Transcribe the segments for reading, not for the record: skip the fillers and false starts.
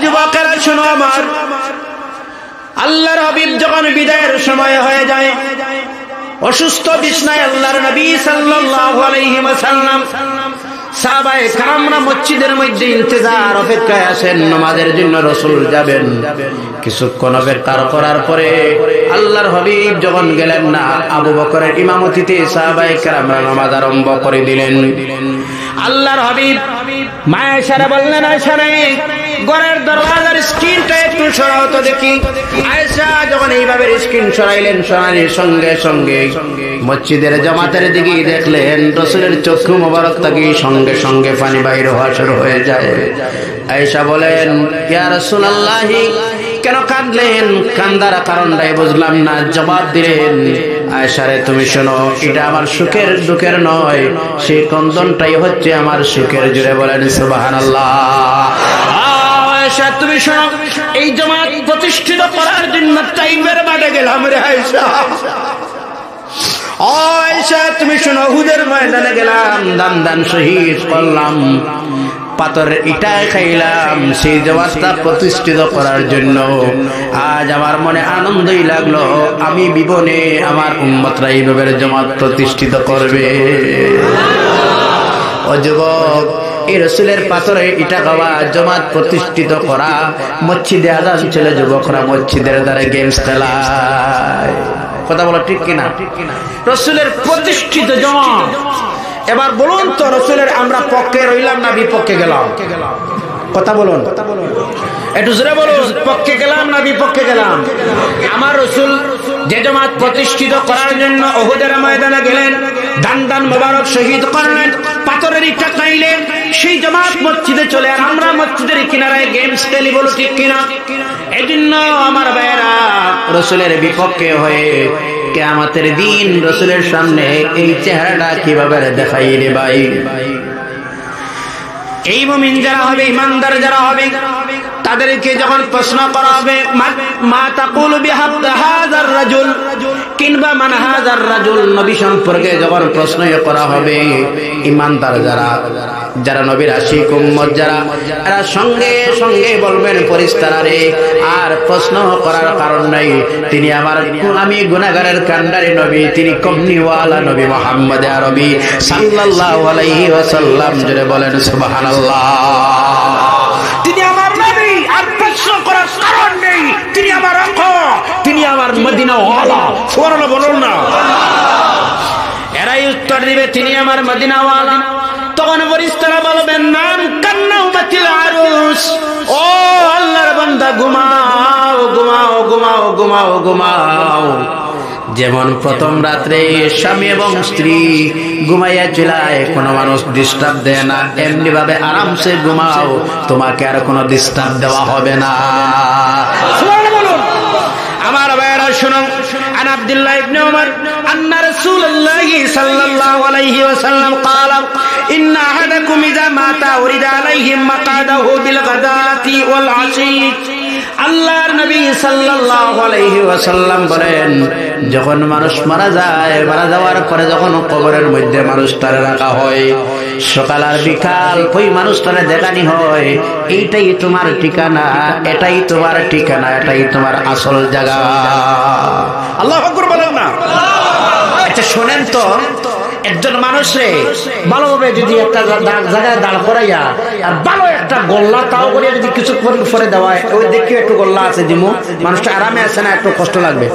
যুবকেরা শোনো আমার, আল্লাহর হাবিব যখন বিদায়ের সময় হয়ে যায়, অসুস্থ বিছনায় আল্লাহর নবী সাল্লাল্লাহু আলাইহি ওয়াসাল্লাম সাহাবায়ে কেরামরা মসজিদের মধ্যে ইন্তজার অপেক্ষায় আছেন, নামাজের জন্য রাসূল যাবেন। কিছুক্ষণ অপেক্ষা করার পরে আল্লাহর হাবিব যখন গেলেন না, আবু বকরের ইমামতিতে সাহাবায়ে কেরামরা নামাজ আরম্ভ করে দিলেন। আল্লাহর হাবিব মা আয়েশারে বললেন, আয়েশা রে, ঘরের দরওয়াজার স্ক্রিনটা একটু সরাও তো দেখি। আয়েশা যখন এইভাবে স্ক্রিন সরাইলেন, সরানোর সঙ্গে সঙ্গে মসজিদের জামাতের দিকে দেখলেন রাসূলের চক্ষু মোবারক থেকে সঙ্গে সঙ্গে পানি বাইর হওয়া শুরু হয়ে যায়। আয়েশা বলেন, ইয়া রাসূলুল্লাহ, কেন কাঁদলেন? কান্দার কারণটাই বুঝলাম না। জবাব দিলেন, আয়েশা রে, তুমি শোনো, এটা আমার সুখের দুঃখের নয়, সেই কন্দনটাই হচ্ছে আমার সুখের। জুড়ে বলেন সুবহানাল্লাহ। আয়েশা তুমি শোনো, এই জামাত প্রতিষ্ঠিত করার জন্য টাইমের বাড়ে গেলাম রে আয়েশা। আয়েশা তুমি শোনো, হুদের ময়দানে গেলাম, দান শহীদ করলাম, পাথরের ইটা খাইলাম সেই জামাতটা প্রতিষ্ঠিত করার জন্য। আজ আমার মনে আনন্দই লাগলো, আমি জীবনে আমার উম্মতরা এইভাবে জামাত প্রতিষ্ঠিত করবে। ও যুবক, এই রাসূলের পাথরে ইটা খাওয়া, জামাত প্রতিষ্ঠিত করা, মসজিদে আযান চলে যুবকরা মসজিদের দ্বারা গেমস খেলায়। কথা বলো ঠিক কিনা? রাসূলের প্রতিষ্ঠিত জামাত। এবার বলুন তো, রাসূলের আমরা পক্ষে রইলাম না বিপক্ষে গেলাম? কথা বলুন, একটু জোরে বলুন, পক্ষে গেলাম না বিপক্ষে গেলাম? আমার রাসূল যে জামাত প্রতিষ্ঠিত করার জন্য উহুদের ময়দানে গেলেন, দান মোবারক শহীদ করলেন, পাথরের ইটা খাইলেন, সেই জামাত মসজিদে চলে, আর আমরা মসজিদের কিনারায় গেমস খেলি। বলো ঠিক কিনা? এই জন্য আমার ভাইয়েরা, রাসূলের বিপক্ষে হয়ে কিয়ামতের দিন রাসূলের সামনে এই চেহারাটা কিভাবে দেখাই রে ভাই? এই মুমিন যারা হবে, ইমানদার যারা হবে, তাদেরকে যখন প্রশ্ন করা হবে, মা তাকুলু বিহাযার রাজুল, কিংবা মান হাযার রাজুল, নবী সম্পর্কে যখন প্রশ্ন করা হবে, ইমানদার যারা নবীর আশিক উম্মত যারা, এরা সঙ্গে সঙ্গে বলবেন ফেরেশতারা রে, আর প্রশ্ন করার কারণ নাই, তিনি আমি গুনাহগারের কান্ডারি নবী, তিনি কমনিওয়ালা নবী মুহাম্মদ আরবি সাল্লাল্লাহু আলাইহি ওয়াসাল্লাম। জোরে বলেন সুবহানাল্লাহ। তিনি আমার নবী, আর প্রশ্ন করার কারণ নেই, তিনি আমার আকা, তিনি আমার মদিনাওয়ালা। সুবহানাল্লাহ বলুন না। এরাই উত্তর দিবে, তিনি আমার মদিনাওয়ালা। তখন ফেরেশতারা বলবেন, নাম কান্নাউমাতিল আরুস, ও আল্লাহর বান্দা, ঘুমাও ঘুমাও ঘুমাও ঘুমাও ঘুমাও। যেমন প্রথম রাত্রে স্বামী এবং স্ত্রী ঘুমাইয়া চলায়, কোনো মানুষ ডিস্টার্ব দেয় না, এমনি ভাবে আরামসে ঘুমাও, তোমাকে আর কোনো ডিস্টার্ব দেওয়া হবে না। আমার ভাইয়েরা শুনো, আন আব্দুল্লাহ ইবনে উমর আন্না রাসূলুল্লাহ সাল্লাল্লাহু আলাইহি ওয়াসাল্লাম ক্বালা ইন্না আহাদাকুম ইযা মাতা উরিদা আলাইহি মাকাদাহু বিল গাদাতি ওয়াল আশি। আল্লাহর নবী সাল্লাল্লাহু আলাইহি ওয়াসাল্লাম বলেন, যখন মানুষ মারা যায়, মারা যাওয়ার পরে যখন কবরের মধ্যে মানুষটারে রাখা হয়, সকাল আর বিকাল ওই মানুষটারে দেখানি হয়, এইটাই তোমার ঠিকানা, এটাই তোমার ঠিকানা, এটাই তোমার আসল জায়গা। আল্লাহু আকবার বলেন না? আচ্ছা শোনেন তো, একজন মানুষে ভালোভাবে যদি একটা জায়গায় দাঁড় করাইয়া আর ভালো একটা গোল্লা তাও করে যদি কিছু পরে দেওয়া, ওই দেখি একটু গোল্লা আছে দিমু, মানুষটা আরামে আছে না, একটু কষ্ট লাগবে?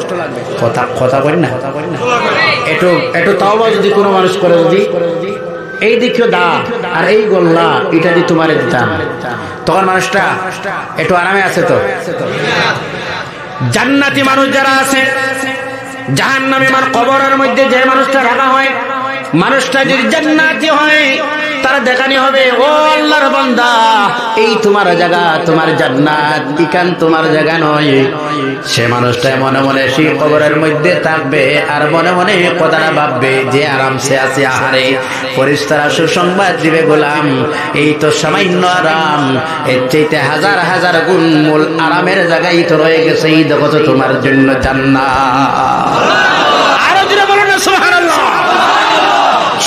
কথা করি না? একটু তাও যদি কোনো মানুষ করে, যদি এই দেখিও দা আর এই গোল্লা এটা যদি তোমারে দিতাম, তখন মানুষটা একটু আরামে আছে তো? জান্নাতি মানুষ যারা আছে, জাহান্নামী মানে কবরের মধ্যে যে মানুষটা রাখা হয়, মানুষটা যদি জান্নাতি হয়, তারা দেখানি হবে, ও আল্লাহর বান্দা, এই তোমার জায়গা, তোমার জান্নাত, ইকান তোমার জায়গা নয়। সে মানুষটা মনে মনে সেই কবরের মধ্যে থাকবে, আর মনে মনে কথাটা ভাববে যে আরামসে আছে। আহারে, ফেরেশতারা সুসংবাদ দিবে, গোলাম, এই তো সামান্য আরাম, এর চাইতে হাজার হাজার গুণ মূল আরামের জায়গায় তো রয়ে গেছে, এই দেখো তো তোমার জন্য জান্নাত। আরো জোরে বলো না সুবহানাল্লাহ।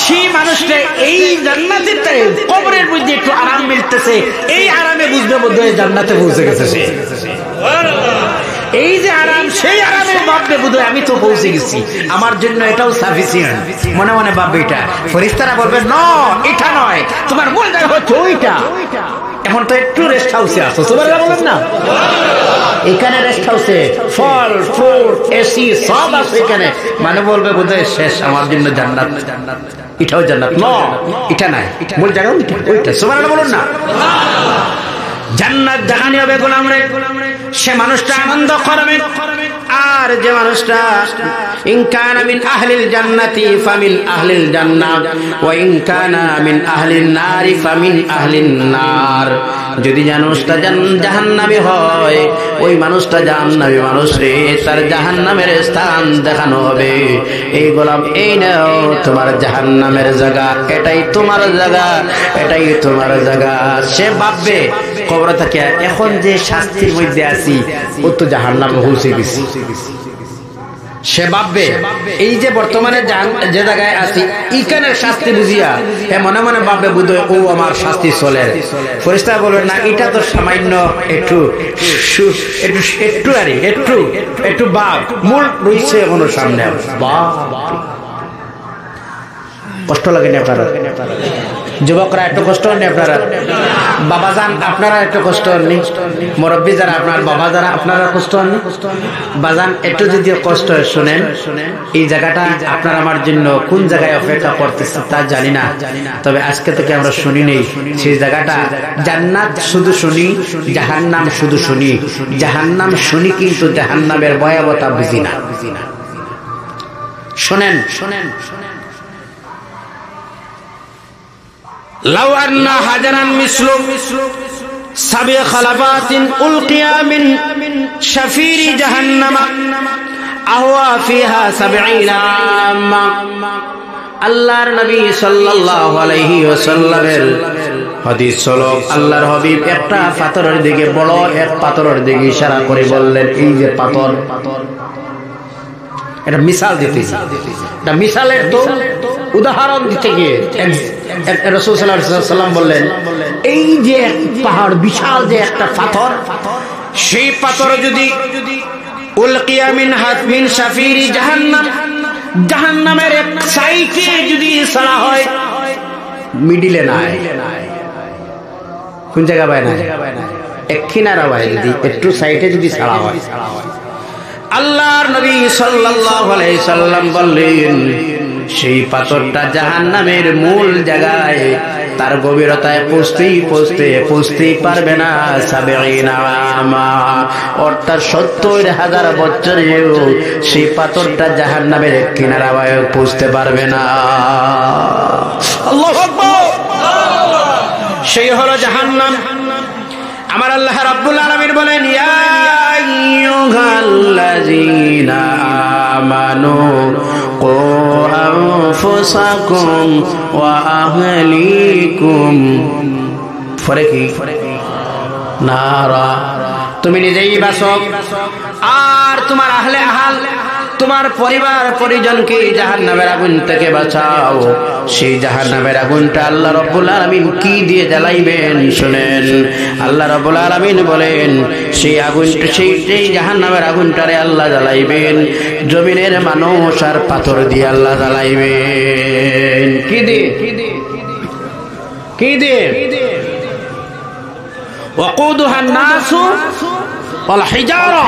সেই মানুষটা এই জান্নাতের কবরের মধ্যে একটু আরাম মিলতেছে, এই আরামে বুঝবে বোধহয় জান্নাতে পৌঁছে গেছে সে। এই যে আরাম, সেই আরামে ভাববে বোধহয় আমি তো পৌঁছে গেছি, আমার জন্য এটাও সাফিসিয়েন্ট। মনে মনে ভাববে এটা। ফেরেশতারা বলবে না, এটা নয়, তোমার মূল জায়গা হচ্ছে ওইটা। এখন তো একটু রেস্ট হাউসে আসো, সুবহানাল্লাহ বলেন না? এখানে রেস্ট হাউসে ফল ফ্রুট এসি সব আছে এখানে, মানে বলবে বোধহয় শেষ, আমার জন্য জান্নাত, এটাও জান্নাত। না, এটা নাই, মূল জায়গা ওইটা। সুবহানাল্লাহ বলুন না? জান্নাত জাহানি হবে গোলাম রে, সে মানুষটা আনন্দ করবে। আর যে মানুষটা ইন কানা মিন আহলিল জান্নাতি ফামিন আহলিল জান্নাত ওয়া ইন কানা মিন আহলিন নারি ফামিন আহলিন নার, যদি মানুষটা জাহান্নামী হয়, ওই মানুষটা জাহান্নামী মানুষ রে, তার জাহান্নামের স্থান দেখানো হবে। এই গোলাম, এই নাও তোমার জাহান্নামের জায়গা, এটাই তোমার জায়গা, এটাই তোমার জায়গা। সে ভাববে কবরে থেকে এখন যে শাস্তির মধ্যে আছি, ও তো জাহান্নামে পৌঁছে গেছি। সে ভাববে এই যে বর্তমানে যে জায়গায় আছি, ইখানের শাস্তি বুঝিয়া মনে মনে ভাববে বোধহয় ও আমার শাস্তি চলে। ফেরেশতা বলবে না, এটা তো সামান্য একটু একটু আরে একটু বাপ মূল রয়েছে এখনো সামনে। কষ্ট লাগেনি আপনারা? যুবকরা একটু কষ্ট হননি আপনারা? বাবা যান আপনারা একটু কষ্ট হননি? মুরব্বী যারা আপনার বাবা যারা আপনারা কষ্ট হননি? বাজান একটু যদি কষ্ট শুনেন, এই জায়গাটা আপনার আমার জন্য কোন জায়গায় অপেক্ষা করতেছে তা জানি না, তবে আজকে থেকে আমরা শুনি নেই সেই জায়গাটা। জান্নাত শুধু শুনি, জাহান্নাম শুধু শুনি। জাহান্নাম শুনি কিন্তু জাহান্নামের ভয়াবহতা বুঝি না। শোনেন, লাউ আন্না হাজারান মিসলু সাবি খালাফাতিন উলকিয়া মিন শাফিরি জাহান্নাম আহওয়া ফিহা 70 আম্মা। আল্লাহর নবী সাল্লাল্লাহু আলাইহি ওয়াসাল্লামের হাদিস হলো, আল্লাহর হাবিব একটা পাথরের দিকে, বড় এক পাথরের দিকে ইশারা করে বললেন, এই যে পাথর, এটা মিসাল দিতেছি, এটা মিসালের তো উদাহরণ দিতে গিয়ে রাসূল সাল্লাল্লাহু আলাইহি ওয়াসাল্লাম বললেন, এই যে পাহাড়, বিশাল যে একটা পাথর, সেই পাথর যদি উলকিয়া মিন শাফিরি জাহান্নাম, জাহান্নামের এক সাইডে যদি ছাড়া হয়, মিডিলে নাই, কোন জায়গা পায় না, এক কিনারা পায়, যদি একটু সাইডে যদি ছাড়া হয়, আল্লাহর নবী সাল্লাল্লাহু আলাইহি সাল্লাম বললেন, সেই পাথরটা জাহান্নামের মূল জায়গায়, তার গভীরতায় পৌঁছতেই পারবে না 70 আমা, অর্থাৎ 70,000 বছরেও সেই পাথরটা জাহান্নামের কিনারায় পৌঁছতে পারবে না। আল্লাহু আকবার। সেই হলো জাহান্নাম। আমার আল্লাহ রাব্বুল আলামিন বলেন, ইয়া আইয়ুহাল্লাযীনা আমানু কু আনফুসাকুম ওয়া আহলিকুম নারা, তুমি নিজেই বাঁচো আর তোমার আহলে আহাল, তোমার পরিবার পরিজনকে জাহান্নামের আগুন থেকে বাঁচাও। সেই জাহান্নামের আগুনটা আল্লাহ রাব্বুল আলামিন কি দিয়ে জ্বালাইবেন শুনেন। আল্লাহ রাব্বুল আলামিন বলেন, সেই আগুনটা, সেই জাহান্নামের আগুনটারে আল্লাহ জ্বালাইবেন জমিনের মানুষ আর পাথর দিয়ে আল্লাহ জ্বালাইবেন। কি দিয়ে? কি দিয়ে? ওয়াকুদুহান নাসু ওয়াল হিজারা,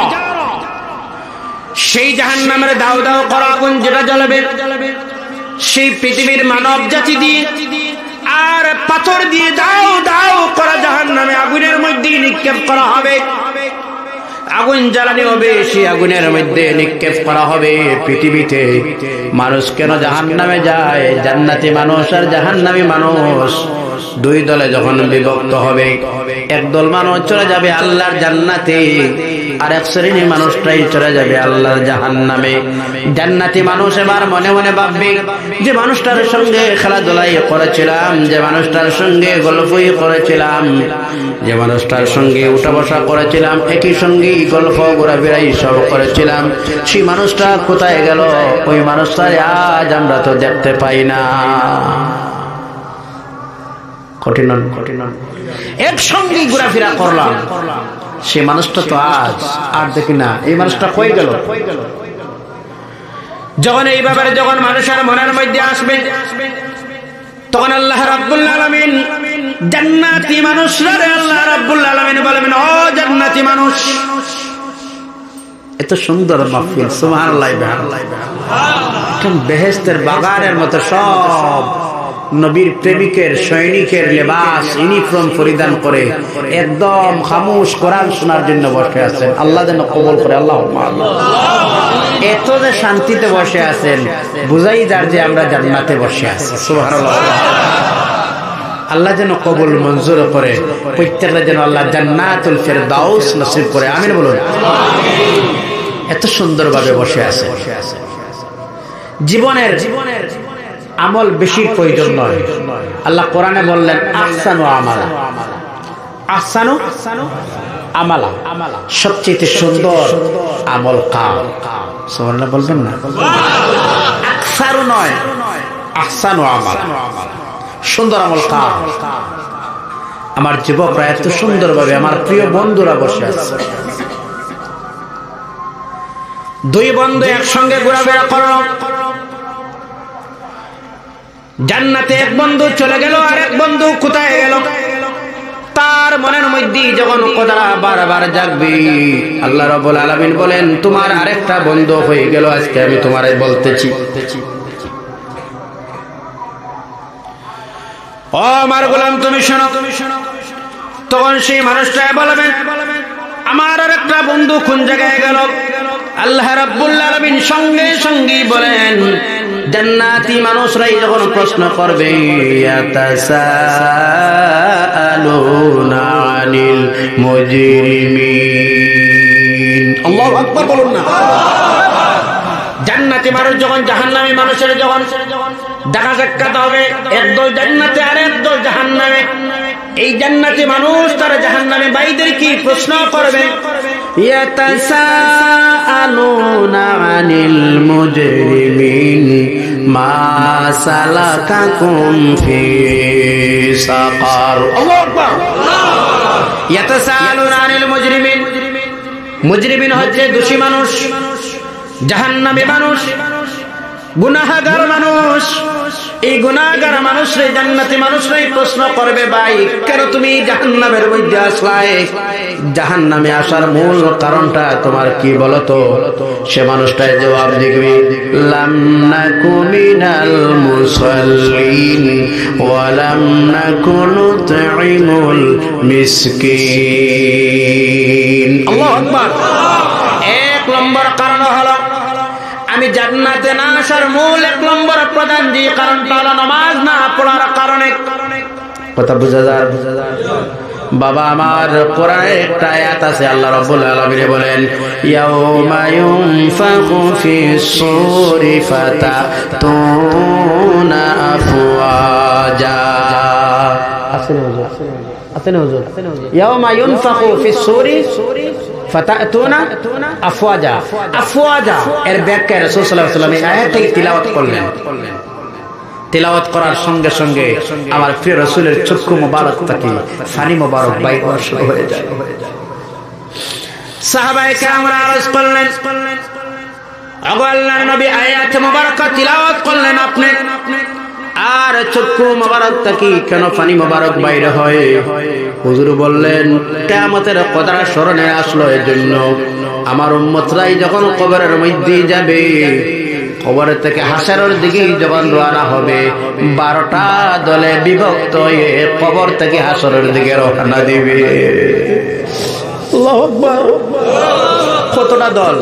সেই জাহান্নামের দাও দাও করা আগুন যেটা জ্বলবে, সেই পৃথিবীর মানব জাতি দিয়ে আর পাথর দিয়ে দাও দাও করা জাহান্নামে আগুনের মধ্যে নিক্ষেপ করা হবে। আগুন জ্বালানি হবে, সেই আগুনের মধ্যে নিক্ষেপ করা হবে। পৃথিবীতে মানুষ কেন জাহান্নামে যায়? জান্নাতি মানুষ আর জাহান্নামী মানুষ দুই দলে যখন বিভক্ত হবে, একদল মানুষ চলে যাবে আল্লাহর জান্নাতে, আরেক শ্রেণীর মানুষটাই চলে যাবে আল্লাহর জাহান্নামে। জান্নাতি মানুষ এবার মনে মনে ভাববে যে মানুষটার সঙ্গে খেলাধুলাই করেছিলাম, যে মানুষটার সঙ্গে গল্পই করেছিলাম, যে মানুষটার সঙ্গে উঠা বসা করেছিলাম, একই সঙ্গে গল্প ঘোরাফেরাই সব করেছিলাম, সেই মানুষটা কোথায় গেল? ওই মানুষটা আজ আমরা তো দেখতে পাই না। কঠিন কঠিন একসঙ্গে ঘোরাফেরা করলাম, সে মানুষটা তো আজ আর দেখি না। এই মানুষটা কই গেল? যখন এই ব্যাপারে যখন মানুষের মনের মধ্যে আসবে, তখন আল্লাহ রাব্বুল আলামিন জান্নাতি মানুষরা আল্লাহ রাব্বুল আলামিন বলবেন, ও জান্নাতি মানুষ, এত সুন্দর মাহফিল, সুবহানাল্লাহ, বেহেশতের বাগানের মতো সব নবীর প্রেমিকের সৈনিকের লেবাস ইউনিফর্ম পরিধান করে একদম খামোশ কোরআন শোনার জন্য বসে আছেন। আল্লাহ যেন কবুল করে। আল্লাহুম্মা আমিন। এত যে শান্তিতে বসে আছেন, বুঝাই যার যে আমরা জান্নাতে বসে আছি। সুবহানাল্লাহ। আল্লাহ যেন কবুল মঞ্জুর করে, প্রত্যেকটা যেন আল্লাহ জান্নাতুল ফিরদাউস নসিব করে। আমিন বলুন। এত সুন্দরভাবে বসে আছে। জীবনের আমল বেশি প্রয়োজন নয়। আল্লাহ কোরআনে বললেন আহসানু আমালা, আহসানু আমালা, সবচেয়ে সুন্দর আমল কাম। সুবহানাল্লাহ বলবেন না? আকসারু নয়, আহসানু আমালা, সুন্দর আমল কাম। আমার যুবকরা এত সুন্দরভাবে, আমার প্রিয় বন্ধুরা বসে আছে, দুই বন্ধু একসঙ্গে ঘোরাফেরা করো। জান্নাতে এক বন্ধু চলে গেল, আর এক বন্ধু কোথায় গেল? তার মনের মধ্যে যখন কথাটা বারবার জাগবে, আল্লাহ রাব্বুল আলামিন বলেন, তোমার আরেকটা বন্ধু হয়ে গেল, আজকে আমি তোমারে বলতেছি। ও আমার গোলাম, তুমি শোনো। তখন সেই মানুষটা বলবেন, আমার আরেকটা বন্ধু কোন জায়গায় গেল? আল্লাহ রাব্বুল আলামিন সঙ্গে সঙ্গে বলেন, জান্নাতি মানুষরাই যখন প্রশ্ন করবে, ইয়াতাসাআলুনা আনিল মুজরিমিন। আল্লাহু আকবার বলুন না। জান্নাতি মানুষ যখন জাহান্নামী মানুষের যখন দেখা সাক্ষাৎ হবে, একদল জান্নাতে আর একদল জাহান্নামে, এই জান্নাতি মানুষ তারা জাহান্নামী ভাইদের কি প্রশ্ন করবে? ইয়াতাসাআলুনা আনিল মুজরিমিন মা সালাকাকুম ফি সাকার। আল্লাহু আকবার। ইয়াতাসাআলুনা আনিল মুজরিমিন, মুজরিমিন হচ্ছে দোষী মানুষ, জাহান্নামী মানুষ, গুনাহগার মানুষ। এই গুনাহগার মানুষরে জান্নাতি মানুষরাই প্রশ্ন করবে, ভাই কেন তুমি জাহান্নামের মধ্যে আসলাই? জাহান্নামে আসার মূল কারণটা তোমার কি বলো তো? সে মানুষটাই জবাব দিবে, লাম নাকু মিনাল মুসাল্লিন ওয়া লাম নাকু নুতঈমুল মিসকিন। আল্লাহু আকবার। এক নম্বর কারণ হলো, আমি জান্নাতে না আসার মূল এক নম্বর প্রধান যে কারণটা হলো নামাজ না পড়ার কারণে। কথা বুঝা যায়? বাবা আমার, কোরআনে একটা আয়াত আছে, আল্লাহ রাব্বুল আলামিন বলেন, ইয়াউমা ইউনফাখু ফিস সূরি ফাতাতুনা আফওয়াজা। আসেন হুজুর, আসেন হুজুর। ইয়াউমা ইউনফাখু ফিস সূরি ফাতাতুনা আফওয়াজা। আফওয়াজা এর ব্যাখ্যা রাসূল সাল্লাল্লাহু আলাইহি ওয়াসাল্লাম এই আয়াতটি তিলাওয়াত করলেন। তিলাওয়াত করার সঙ্গে সঙ্গে আমার প্রিয় রাসূলের চক্ষু মোবারক থেকে পানি মোবারক বাইর শুরু হয়ে যায়। সাহাবায়ে কেরামরা আরজ করলেন, ওগো আল্লাহর নবী, আয়াত মোবারক তিলাওয়াত করলেন আপনি, আর চক্ষু মোবারক থেকে কেন পানি মোবারক বাইরে হয়? হুজুর বললেন, কিয়ামতের কথাটা স্মরণে আসলো এই জন্য, আমার উম্মতরাই যখন কবরের মধ্যে যাবে, কবরের থেকে হাসরের দিকে যখন রওনা হবে, 12টা দলে বিভক্ত হয়ে কবর থেকে হাসরের দিকে রওনা দিবে। আল্লাহু আকবার। কতটা দল?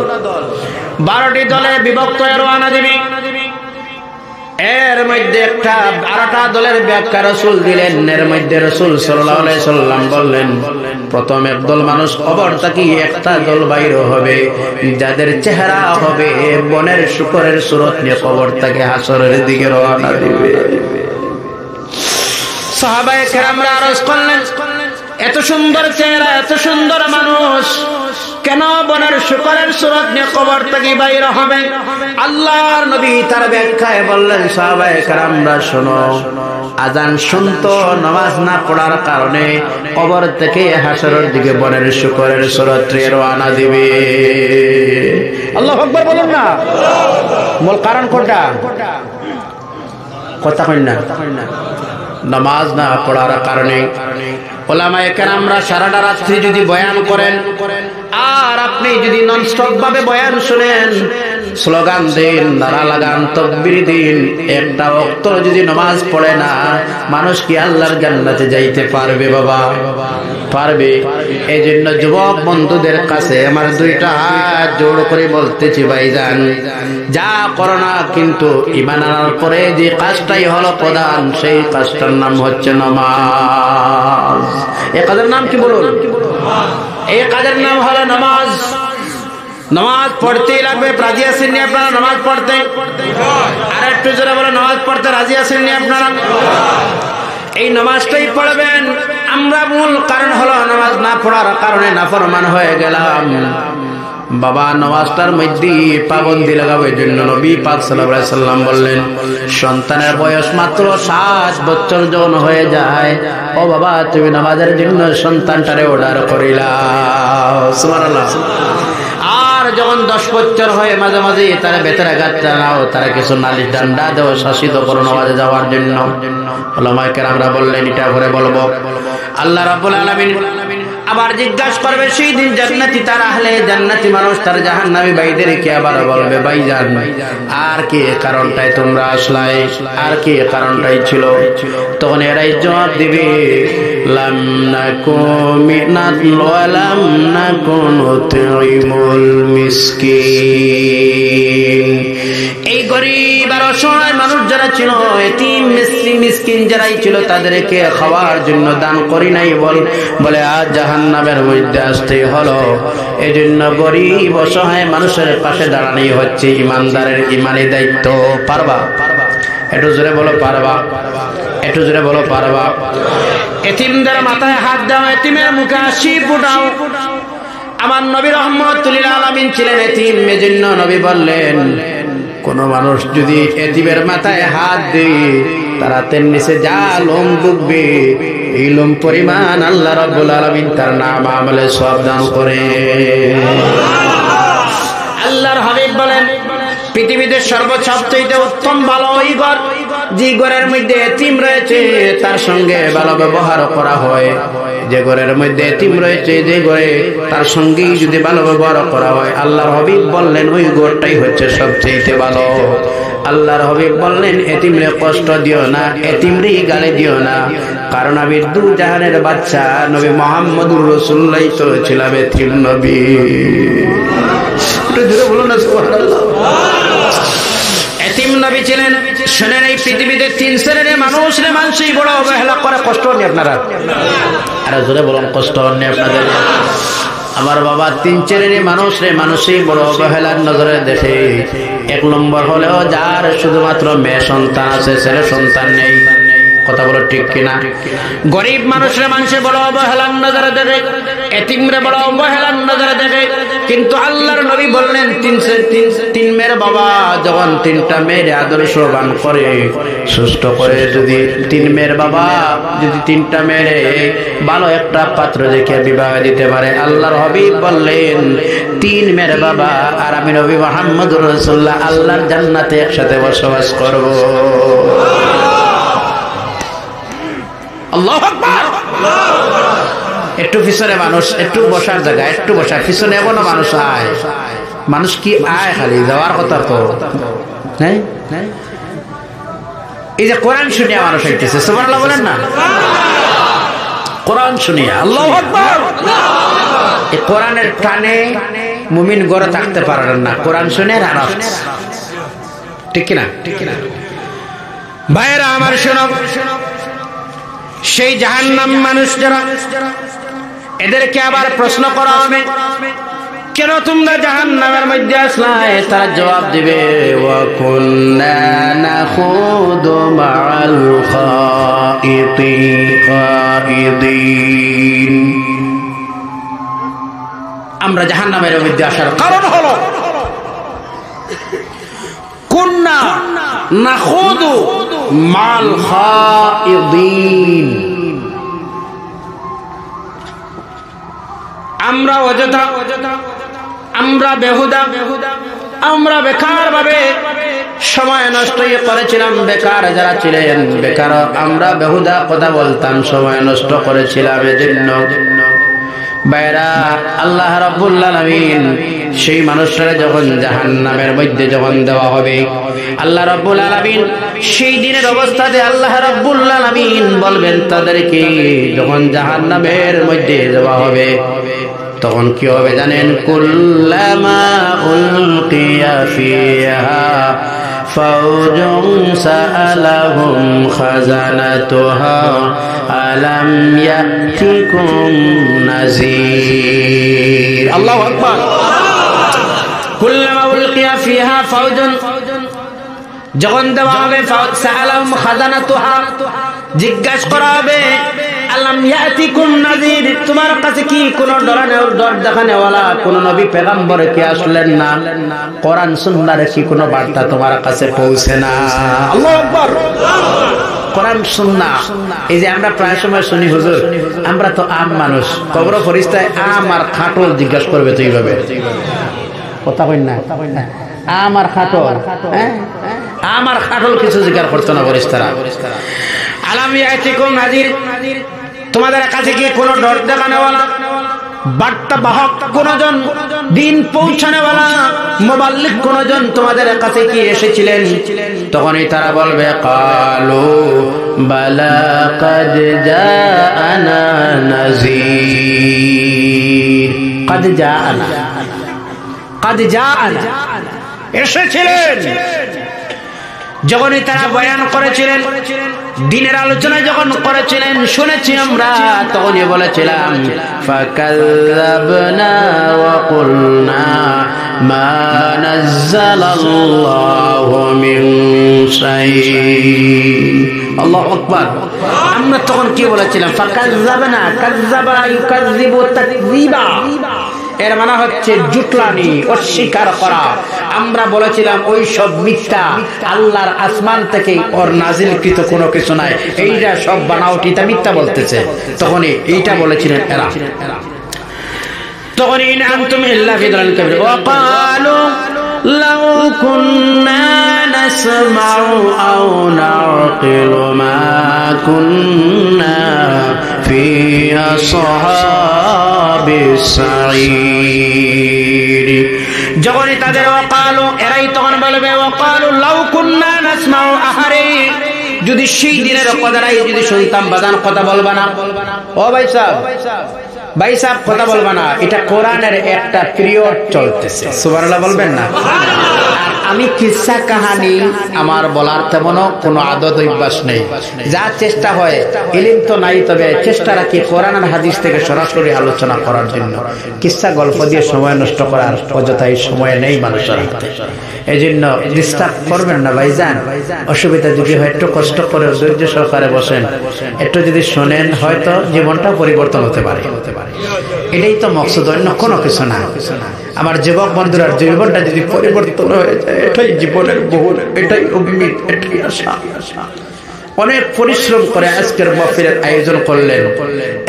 12টি দলে বিভক্ত হয়ে রওনা দিবে। এর মধ্যে একটা 12টা দলের ব্যাখ্যা রাসূল দিলেন। এর মধ্যে রাসূল সাল্লাল্লাহু আলাইহি সাল্লাম বললেন, প্রথম একদল মানুষ কবর থেকে একটা দল বাইর হবে, যাদের চেহারা হবে বনের শুকরের সুরত নিয়ে কবর থেকে হাসরের দিকে রওনা দিবে। সাহাবায়ে কেরামরা আরজ করলেন, এত সুন্দর চেহারা, এত সুন্দর মানুষ, কেন বনের শুকরের সুরত নিয়ে কবর থেকে বাইর হবে? আল্লাহর নবী তার ব্যাখ্যায় বললেন, সাহাবায়ে কেরামরা শোনো, আজান শুনতো নামাজ না পড়ার কারণে কবর থেকে হাসরের দিকে বনের শুকরের সুরত নিয়ে রওনা দিবে। আল্লাহু আকবার বলুন না। মূল কারণ কোনটা? কথা কই না, নামাজ না পড়ার কারণে। ওলামায়ে কেরামরা সারাটা রাত্রি যদি বয়ান করেন আর আপনি যদি ননস্টপ ভাবে বয়ান শুনেন, স্লোগান দিন, নারা লাগান, তাকবীর দিন, একটা ওয়াক্ত যদি নামাজ পড়ে না, মানুষ কি আল্লাহর জান্নাতে যাইতে পারবে? বাবা পারবে? এই জন্য যুবক বন্ধুদের কাছে আমার দুইটা হাত জোড় করে বলতেছি, ভাইজান যা করো না, কিন্তু ঈমান আনার পরে যে কাজটাই হলো প্রধান, সেই কাজটার নাম হচ্ছে নামাজ। এই কাজের নাম কি বলুন? এই কাজের নাম হলো নামাজ। নামাজ পড়তেই লাগবে। রাজি আছেন নি আপনারা নামাজ পড়তে? আর একটু জোরে বলে, নামাজ পড়তে রাজি আছেন নি আপনারা? এই নামাজটাই পড়বেন। আমরা মূল কারণ হলো নামাজ না পড়ার কারণে নাফরমান হয়ে গেলাম। বাবা নামাজটার মধ্যে পাবন্দি লাগাবো। এই জন্য নবী পাক সাল্লাল্লাহু আলাইহি সাল্লাম বললেন, সন্তানের বয়স মাত্র 7 বছর যখন হয়ে যায়, ও বাবা তুমি নামাজের জন্য সন্তানটারে অর্ডার করিলাও। সুবহানাল্লাহ। আর যখন 10 বছর হয়, মাঝে মাঝে তারা বেতারা গাছ চালাও, তারা কিছু নালিশ ডান্ডা দেও, শাসিত করো নামাজে যাওয়ার জন্য। ওলামায়ে কেরামরা বললেন, এটা করে বলবো। আল্লাহ রাব্বুল আলামিন আবার জিজ্ঞাসা করবে সেই দিন জান্নাতি তার আহলে জান্নাতি মানুষ তার জাহান্নামী ভাইদেরকে আবার বলবে, ভাইজান আর কি কারণটাই তোমরা আসলাই, আর কি কারণটাই ছিল? তখন এরাই জবাব দিবে, লাম নাকু মিনাত ওয়ালাম নাকুন তুইমুল মিসকিন। এই গরিব আর অসহায় মানুষ যারা ছিল, এতিম মিসকিন যারাই ছিল, তাদেরকে খাওয়ার জন্য দান করি নাই বলে আজ জাহান্নামের মধ্যে আসতে হলো। এই জন্য গরিব অসহায় মানুষের পাশে দাঁড়ানোই হচ্ছে ইমানদারের ইমানি দায়িত্ব। পারবা? একটু জোরে বলো পারবা? একটু জোরে বলো পারবা? এতিমদের মাথায় হাত দাও, এতিমের মুখে হাসি ফুটাও। আমার নবী রাহমাতুল লিল আলামিন ছিলেন এতিম। এজন্য নবী বললেন, কোন মানুষ যদি এতিমের মাথায় হাত দেয়, তার হাতের নিচে যা লোম ডুববে, এই লোম পরিমাণ আল্লাহ রাব্বুল আলামিন তার নাম আমলে সওয়াব দান করে। আল্লাহর হাবিব বলেন, পৃথিবীতে সর্বসবচেয়ে উত্তম ভালো ওই ঘর, যে ঘরের মধ্যে এতিম রয়েছে তার সঙ্গে ভালো ব্যবহার করা হয়। যে ঘরের মধ্যে এতিম রয়েছে, যে ঘরে তার সঙ্গে যদি ভালো ব্যবহার করা হয়, আল্লাহর হাবিব বললেন ওই ঘরটাই হচ্ছে সবচেয়ে ভালো। আল্লাহর হাবিব বললেন, এতিমরে কষ্ট দিও না, এতিমরে গালি দিও না, কারণ আমি দু জাহানের বাদশা নবী মুহাম্মদুর রাসূলুল্লাহ তো ছিলাম এতিম নবী। একটু জোরে বলুন না সুবহানাল্লাহ। এতিম নবী ছিলেন। শুনেন, এই পৃথিবীতে 3 শ্রেণীর মানুষই বড় অবহেলা করে। কষ্ট হয়নি আপনারা? আরে জোরে বলুন, কষ্ট হয়নি আপনাদের? আমার বাবা 3 শ্রেণীর মানুষই বড় অবহেলার নজরে দেখে। 1 নম্বর হলেও যার শুধুমাত্র মেয়ে সন্তান আছে, ছেলে সন্তান নেই। কথা বলো ঠিক কিনা? গরিব মানুষের বড় অবহেলার নজরে দেখে, এতিমরে বড় অবহেলার নজরে দেখে। কিন্তু আল্লাহর নবী বললেন, 3 মেয়ের বাবা যখন 3টা মেয়ের আদর্শবান করে, সুস্থ করে, যদি 3 মেয়ের বাবা যদি 3টা মেয়ের ভালো একটা পাত্র দেখে বিবাহ দিতে পারে, আল্লাহর হাবিব বললেন 3 মেয়ের বাবা আর আমি নবী মুহাম্মদুর রাসূলুল্লাহ আল্লাহর জান্নাতে একসাথে বসবাস করব। আল্লাহু আকবার। একটু পিছনে মানুষ, একটু বসার জায়গা, একটু বসা পিছনে এমন মানুষ আয়, মানুষ কি আয় খালি যাওয়ার কথা তো নাই। এই যে কোরআন শুনিয়া মানুষ হইতেছে, সুবহানাল্লাহ বলেন না? কোরআন শুনিয়া, আল্লাহু আকবার। এই কোরআনের টানে মুমিন ঘরে থাকতে পারেন না, কোরআন শুনে রাত, ঠিক কিনা? ঠিক কিনা? ভাইরা আমার শোনো, সেই জাহান্নাম মানুষ যারা, এদেরকে আবার প্রশ্ন করা হবে, কেন তোমরা জাহান্নামের মধ্যে আসলে? তারা জবাব দিবে, ওয়া কুন্না নাখুদু মা'আল খাইদিন। আমরা জাহান্নামের মধ্যে আসার কারণ হলো কুন্না নাখুদু মা'আল খাইদিন। আমরা অযথা, আমরা বেহুদা, আমরা বেকার ভাবে সময় নষ্ট করেছিলাম। বেকার যারা ছিলেন, বেকার আমরা বেহুদা কথা বলতাম, সময় নষ্ট করেছিলাম। এজন্য বাইরা আল্লাহ রাব্বুল আলামিন সেই মানুষরা যখন জাহান্নামের মধ্যে যখন দেওয়া হবে, আল্লাহ রাব্বুল আলামিন সেই দিনের অবস্থাতে আল্লাহ রাব্বুল আলামিন বলবেন তাদেরকে, যখন জাহান্নামের মধ্যে দেওয়া হবে তখন কি হবে জানেন? কুল্লামা উলকিয়া ফিহা ফাওজুন সাআলাহুম খাজানাতুহা আলাম ইয়াতিকুম নাযীর। আল্লাহু আকবার। কুল্লামা উলকিয়া ফিহা ফাওজুন, যখন দেওয়া হবে সাআলাহুম খাজানাতুহা, জিজ্ঞাসা করা হবে আলাম ইয়াতিকুম নাযীর, তোমার কাছে কি কোন ডর দেখানেওয়ালা কোন নবী পেগম্বর কি আসলেন না? কোরআন সুন্নাহর কি কোন বার্তা তোমার কাছে পৌঁছে না? আল্লাহু আকবার। কোরআন সুন্নাহ, এই যে আমরা প্রায় সময় শুনি, হুজুর আমরা তো আম মানুষ, কবর ফেরেশতায় আম আর খাটল জিজ্ঞাসা করবে তো এইভাবে, কথা কই না? আম আর খাটল, আম আর খাটল কিছু জিজ্ঞাসা করতো না ফেরেশতারা। আলাম ইয়াতিকুম নাযীর, তোমাদের কাছে কি কোন ডর দেখানেওয়ালা, বার্তা বাহক কোনজন, দিন পৌঁছানেওয়ালা মুবাল্লিগ কোনজন তোমাদের কাছে কি এসেছিলেন? তখনই তারা বলবে, ক্বালু বালা কাদ জাআনা নাযীর। কাদ জাআনা, কাদ জাআনা, এসেছিলেন। যখনই তারা বয়ান করেছিলেন, দিনের আলোচনা যখন করেছিলেন, শুনেছি আমরা, তখনই বলেছিলাম ফাকাযযাবনা ওয়া কুলনা মা নাযালাল্লাহু মিন শাই। আল্লাহু আকবার। আমরা তখন কি বলেছিলাম? ফাকাযযাবনা, কাযযাবা ইউকাযযিবু তাকযীবা, এর মানে হচ্ছে জুটলানি, অস্বীকার করা। আমরা বলেছিলাম ওই সব মিথ্যা, আল্লাহর আসমান থেকে ওর নাজিলকৃত কোনো কিছু নাই, এইটা সব বানাওটি, তা মিথ্যা বলতেছে। তখনই এইটা বলেছিলেন এরা। তখন ইন আনতুম ইল্লা ফি দালালিন কাবীর। ওয়া ক্বালু লাউ কুন্না নাসমাউ আও নাকিলু মা কুন্না ফি আসহাবিস সাঈর। যখনই তাদের ওয়াকালু, এরাই তখন বলবে, ওয়াকালু লাউ কুন্না নাসমাউ, আহারে যদি সেই দিনের কথাটাই যদি শুনতাম, বাজান কথা বলবা না? ও ভাই সাহেব, ভাই সাহেব কথা বলবা না, এটা কোরআনের একটা পিরিয়ড চলতেছে, সুবহানাল্লাহ বলবেন না? আমি কিসসা কাহানি আমার বলার তেমন কোনো আদত অভ্যাস নেই। যা চেষ্টা হয়, ইলম তো নাই, তবে চেষ্টা রাখি কোরআন আর হাদিস থেকে সরাসরি আলোচনা করার জন্য। কিসসা গল্প দিয়ে সময় নষ্ট করার অযথাই সময় নেই মানুষের হাতে। এই জন্য ডিস্টার্ব করবেন না ভাইজান। অসুবিধা যদি হয় একটু কষ্ট করে ধৈর্য সহকারে বসেন, একটু যদি শোনেন, হয়তো জীবনটা পরিবর্তন হতে পারে। এটাই তো মকসদ, অন্য কোনো কিছু না। আমার যুবক বন্ধুরা, জীবনটা যদি পরিবর্তন হয়ে যায়, এটাই জীবনের বহুল, এটাই উম্মিদ, এটাই আশা। অনেক পরিশ্রম করে আজকের মাহফিলের আয়োজন করলেন,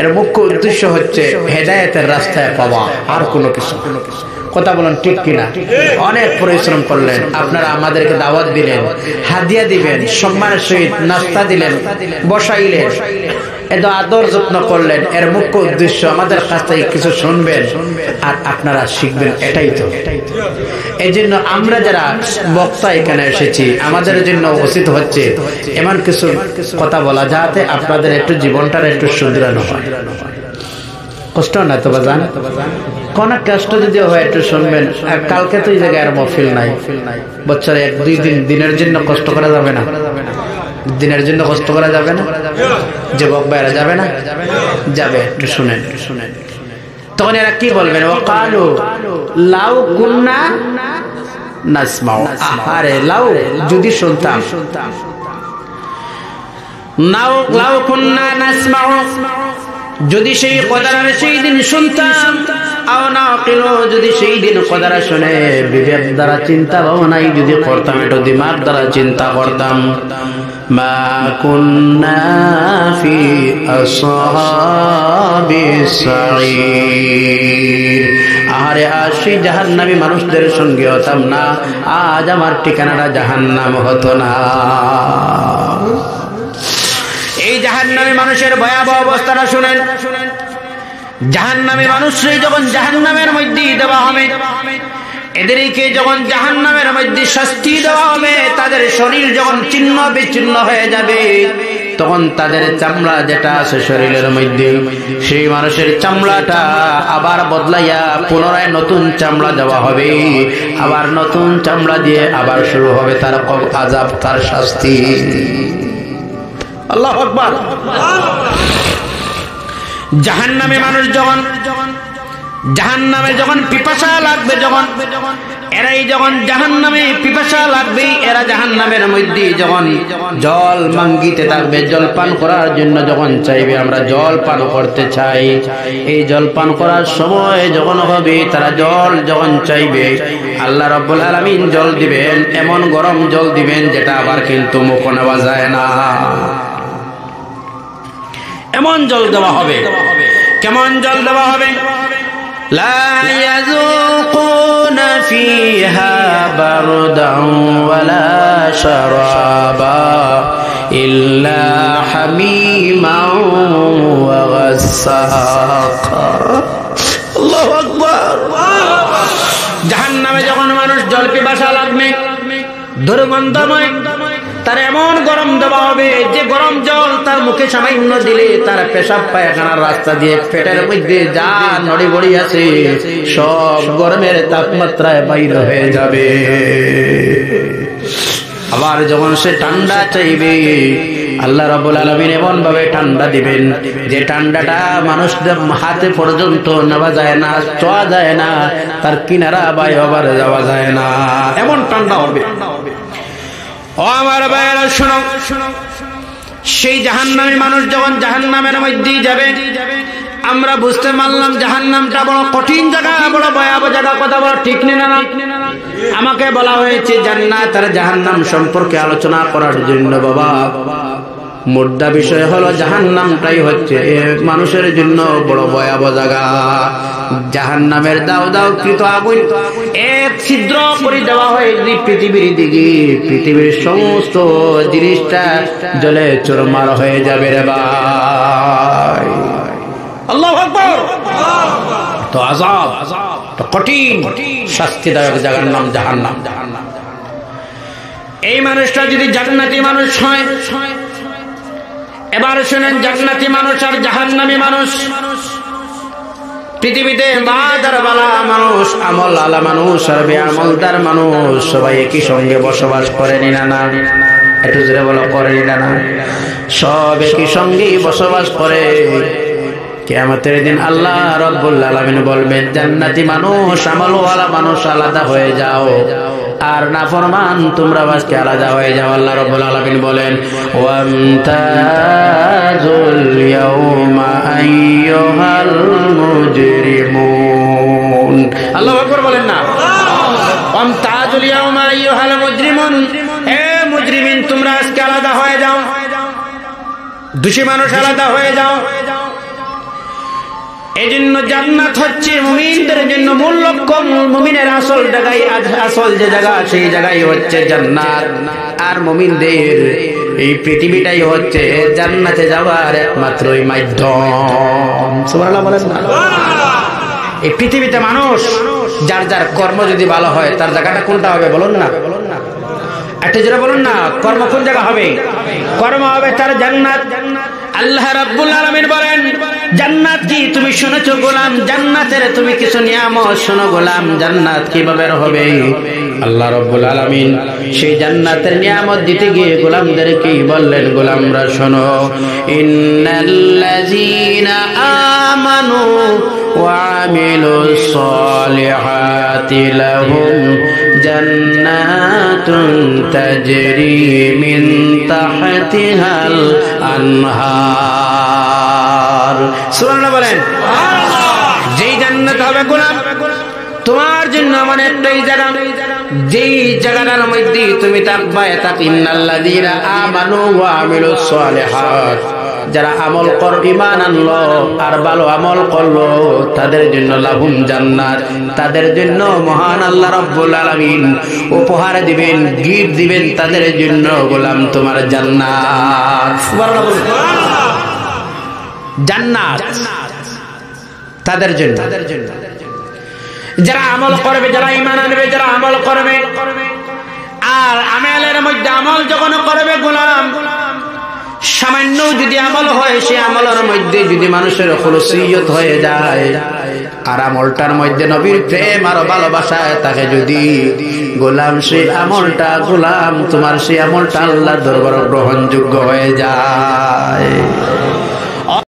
এর মুখ্য উদ্দেশ্য হচ্ছে হেদায়েতের রাস্তায় পাওয়া, আর কোনো কিছু। কথা বলেন ঠিক কিনা? অনেক পরিশ্রম করলেন, আপনারা আমাদেরকে দাওয়াত দিলেন, হাদিয়া দিবেন, সম্মানের সহিত নাস্তা দিলেন, বসাইলেন, এত আদর যত্ন করলেন। এর মুখ্য উদ্দেশ্য আমাদের কাছ থেকে কিছু শুনবেন আর আপনারা শিখবেন, এটাই তো। এই জন্য আমরা যারা বক্তা এখানে এসেছি, আমাদের জন্য উচিত হচ্ছে এমন কিছু কথা বলা, যাতে আপনাদের একটু জীবনটার একটু শুধরানো হয়। কষ্ট না তো বাজান? কোন কষ্ট যদি হয় একটু শুনবেন। আর কালকে তো এই জায়গায় আর মহফিল নাই, বছরে 1-2 দিনের জন্য কষ্ট করা যাবে না। দিনের জন্য কষ্ট করা যাবে না? যুবক ভাইরা যাবে না? যাবে। একটু শুনেন। তখন এরা কি বলবেন? ওয়াকালু লাউ কুন্না নাসমাউ, আরে লাউ যদি শুনতাম, লাউ কুন্না নাসমাউ, যদি সেই কদরার সেই দিন শুনতাম, আও নাকিলু, যদি সেই দিন কদরা শুনে বিবেক দ্বারা চিন্তা ভাবনাই যদি করতাম, একটু দিমাগ দ্বারা চিন্তা করতাম, মা কুন্না ফি আসহাবিস সাঈর, আরে আজ সেই জাহান্নামী মানুষদের সঙ্গে হতাম না, আজ আমার ঠিকানাটা জাহান্নাম হতো না। এই জাহান্নামী মানুষের ভয়াবহ অবস্থাটা শুনেন। জাহান্নামী মানুষই যখন জাহান্নামের মধ্যে দেওয়া হবে, এদেরকে যখন জাহান্নামের মধ্যে শাস্তি দেওয়া হবে, তাদের শরীর যখন ছিন্ন বিচ্ছিন্ন হয়ে যাবে, তখন তাদের চামড়া যেটা আছে শরীরের মধ্যে, সেই মানুষের চামড়াটা আবার বদলাইয়া পুনরায় নতুন চামড়া দেওয়া হবে, আবার নতুন চামড়া দিয়ে আবার শুরু হবে তার আযাব, তার শাস্তি। আল্লাহু আকবার। জাহান্নামে মানুষ যখন জাহান্নামে যখন পিপাসা লাগবে, যখন এরাই যখন জাহান্নামে পিপাসা লাগবে, এরা জাহান্নামের মধ্যে যখন জল মাঙ্গিতে থাকবে, জল পান করার জন্য যখন চাইবে, আমরা জল পান করতে চাই, এই জল পান করার সময় যখন হবে, তারা জল যখন চাইবে, আল্লাহ রাব্বুল আলামিন জল দিবেন, এমন গরম জল দিবেন যেটা আবার কিন্তু মুখ নেওয়া যায় না, এমন জল দেওয়া হবে। কেমন জল দেওয়া হবে? লা ইয়াযুকুনা ফিহা বারদান ওয়ালা শারাবা ইল্লা হামিমান ওয়া গাসসাকা। আল্লাহু আকবার। জাহান্নামে যখন মানুষ জল পিপাসা লাগবে, দুর্গন্ধময়, তার এমন গরম দেওয়া হবে যে গরম জল তার মুখে সামান্য দিলে তার পেশাব পায়খানার রাস্তা দিয়ে পেটের মধ্যে যা নড়ি বড়ি আছে সব গরমের তাপমাত্রায় বাইর হয়ে যাবে। আবার যখন সে ঠান্ডা চাইবে, আল্লাহ রাব্বুল আলামিন এমন ভাবে ঠান্ডা দিবেন যে ঠান্ডাটা মানুষদের হাতে পর্যন্ত নেওয়া যায় না, ছোঁয়া যায় না, তার কিনারা বাই আবার যাওয়া যায় না, এমন ঠান্ডা হবে। ও আমার ভাইয়েরা শুনো, সেই জাহান্নামী মানুষ যখন জাহান্নামের মধ্যে যাবে, আমরা বুঝতে পারলাম জাহান্নামটা বড় কঠিন জায়গা, বড় ভয়াবহ জায়গা, কথা বড় ঠিক না? আমাকে বলা হয়েছে জান্নাত আর জাহান্নাম সম্পর্কে আলোচনা করার জন্য। বাবা, মুদ্রা বিষয় হলো জাহান্নামটাই হচ্ছে মানুষের জন্য বড় ভয়াবহ জায়গা। জাহান্নামের দাও দাও কৃত আগুন এক ছিদ্র করে দেওয়া হয় যদি পৃথিবীর দিকে, পৃথিবীর সমস্ত জিনিসটা জ্বলে চুরমার হয়ে যাবে রে ভাই। আল্লাহু আকবার। তো আযাব, তো কঠিন শাস্তিদায়ক জায়গার নাম জাহান্নাম। এই মানুষটা যদি জান্নাতি মানুষ হয়, এবার শুনেন, জান্নাতি মানুষ আর জাহান্নামী মানুষ, পৃথিবীতে বাদার বালা মানুষ, আমল আলা মানুষ আর বেআমলদার মানুষ সবাই একই সঙ্গে বসবাস করেনি না? একটু জোরে বলো, করেনি না? সব একই সঙ্গেই বসবাস করে। কিয়ামতের দিন আল্লাহ রাব্বুল আলামিন বলবেন, জান্নাতি মানুষ আমলওয়ালা মানুষ আলাদা হয়ে যাও, আর নাফরমান তোমরা আজকে আলাদা হয়ে যাও। আল্লাহ রাব্বুল আলামিন বলেন, ওয়ামতাজুল ইয়াউমা আইয়ুহাল মুজরিমুন। আল্লাহু আকবার বলেন না? ওয়ামতাজুল ইয়াউমা আইয়ুহাল মুজরিমুন, হে মুজরিমিন তোমরা আজকে আলাদা হয়ে যাও, দোষী মানুষ আলাদা হয়ে যাও। এই জন্য জান্নাত হচ্ছে মুমিনদের জন্য মূল লক্ষ্য, মুমিনের আসল জায়গায়, আসল যে জায়গা সেই জায়গায় হচ্ছে জান্নাত। আর মুমিনদের এই পৃথিবীটাই হচ্ছে জান্নাতে যাওয়ার একমাত্র মাধ্যম। সুবহানাল্লাহ বলেন না? এই পৃথিবীতে মানুষ যার যার কর্ম যদি ভালো হয়, তার জায়গাটা কোনটা হবে বলুন না? একটা জোরে বলুন না, কর্ম কোন জায়গা হবে? কর্ম হবে তার জান্নাত। আল্লাহ রাব্বুল আলামিন বলেন, জান্নাত কি তুমি শুনেছো গোলাম? জান্নাতের তুমি কিছু নিয়ামত শোনো গোলাম, জান্নাত কিভাবে হবে? আল্লাহ রাব্বুল আলামিন সেই জান্নাতের নিয়ামত দিতে গিয়ে গোলামদেরকে বললেন, গোলামরা শোনো, ইন্নাল্লাযীনা আমানু ওয়া আমিলুস সালিহাতি লাহুম জান্নাতুন তাজরি মিন তাহতিহাল আনহার। সুবহানাল্লাহ বলেন। যেই জান্নাত হবে গোলাম তোমার জন্য এমন একটাই জায়গা, যেই জায়গাটার মধ্যে তুমি থাকবা, ইন্নাল্লাযীনা আমানু ওয়া আমিলুস সালিহাত, যারা আমল কর, ঈমান আনলো আর ভালো আমল করলো, তাদের জন্য লাহুম জান্নাত, তাদের জন্য মহান আল্লাহ রাব্বুল আলামিন উপহার দিবেন, গিফট দিবেন তাদের জন্য গোলাম তোমার জান্নাত। সুবহানাল্লাহ। জান্নাত তাদের জন্য, যারা আমল করবে, যারা ঈমান আনবে, যারা আমল করবে। আর আমলের মধ্যে আমল যখন করবে গোলাম, সামান্য যদি আমল হয়, সে আমলের মধ্যে যদি মানুষের খুলুসিয়ত হয়ে যায়, আর আমলটার মধ্যে নবীর প্রেম আর ভালোবাসায় থাকে যদি গোলাম, সেই আমলটা গোলাম তোমার সেই আমলটা আল্লাহর দরবারে গ্রহণযোগ্য হয়ে যায়।